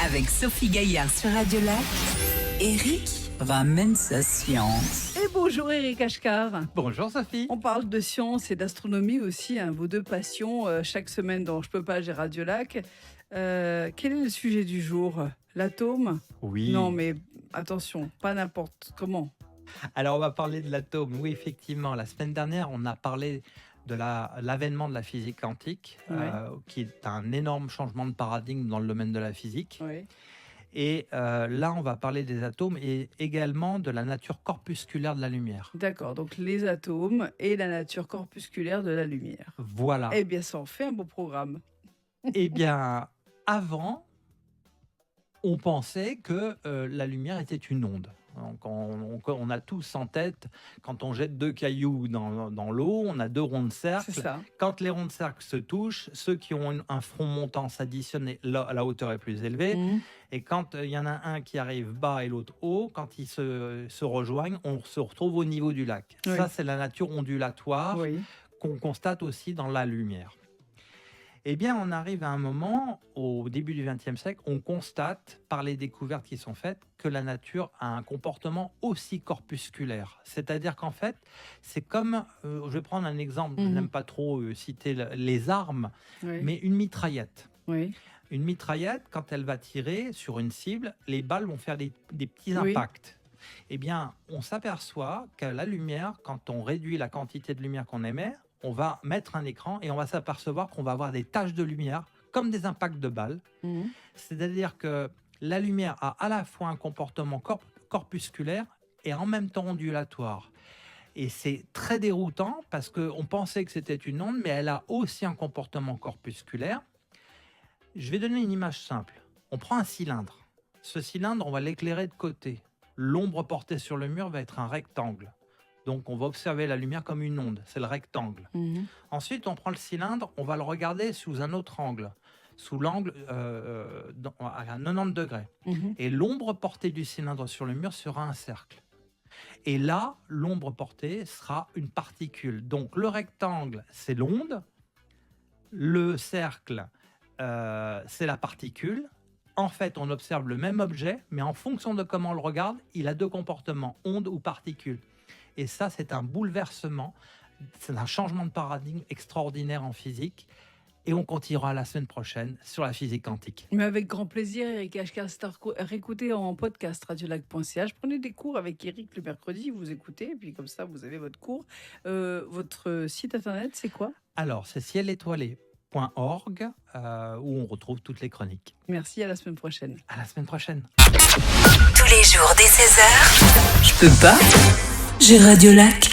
Avec Sophie Gaillard sur Radio Lac, Eric ramène sa science. Et bonjour Eric Ashkar. Bonjour Sophie. On parle de science et d'astronomie aussi, vos deux passions, chaque semaine dans Je peux pas, j'ai Radio Lac. Quel est le sujet du jour? L'atome? Oui. Non mais attention, pas n'importe comment. Alors on va parler de l'atome. Oui, effectivement, la semaine dernière, on a parlé de l'avènement de la physique quantique, qui est un énorme changement de paradigme dans le domaine de la physique. Oui. Et là, on va parler des atomes et également de la nature corpusculaire de la lumière. D'accord, donc les atomes et la nature corpusculaire de la lumière. Voilà. Eh bien, ça en fait un beau programme. Eh bien, avant, on pensait que la lumière était une onde. Donc on a tous en tête, quand on jette deux cailloux dans l'eau, on a deux ronds de cercle. C'est ça. Quand les ronds de cercle se touchent, ceux qui ont un front montant s'additionnent et la hauteur est plus élevée. Et quand il y en a un qui arrive bas et l'autre haut, quand ils se rejoignent, on se retrouve au niveau du lac. Oui. Ça, c'est la nature ondulatoire Oui. qu'on constate aussi dans la lumière. Eh bien, on arrive à un moment, au début du XXe siècle, on constate, par les découvertes qui sont faites, que la nature a un comportement aussi corpusculaire. C'est-à-dire qu'en fait, c'est comme, je vais prendre un exemple, je n'aime pas trop citer les armes, Oui. mais une mitraillette. Oui. Une mitraillette, quand elle va tirer sur une cible, les balles vont faire des petits Oui. impacts. Eh bien, on s'aperçoit que la lumière, quand on réduit la quantité de lumière qu'on émet, on va mettre un écran et on va s'apercevoir qu'on va avoir des taches de lumière comme des impacts de balles. C'est-à-dire que la lumière a à la fois un comportement corpusculaire et en même temps ondulatoire. Et c'est très déroutant parce qu'on pensait que c'était une onde, mais elle a aussi un comportement corpusculaire. Je vais donner une image simple. On prend un cylindre. Ce cylindre, on va l'éclairer de côté. L'ombre portée sur le mur va être un rectangle. Donc, on va observer la lumière comme une onde, c'est le rectangle. Ensuite, on prend le cylindre, on va le regarder sous un autre angle, sous l'angle à 90 degrés. Et l'ombre portée du cylindre sur le mur sera un cercle. Et là, l'ombre portée sera une particule. Donc, le rectangle, c'est l'onde, le cercle, c'est la particule. En fait, on observe le même objet, mais en fonction de comment on le regarde, il a deux comportements, onde ou particule. Et ça, c'est un bouleversement, c'est un changement de paradigme extraordinaire en physique. Et on continuera la semaine prochaine sur la physique quantique. Mais avec grand plaisir, Eric Ashkar, réécoutez en podcast radiolac.ch. Prenez des cours avec Eric le mercredi, vous écoutez, et puis comme ça, vous avez votre cours. Votre site internet, c'est quoi? Alors, c'est cielétoilé.org où on retrouve toutes les chroniques. Merci, à la semaine prochaine. À la semaine prochaine. Tous les jours dès 16h, je peux pas, j'ai Radio Lac.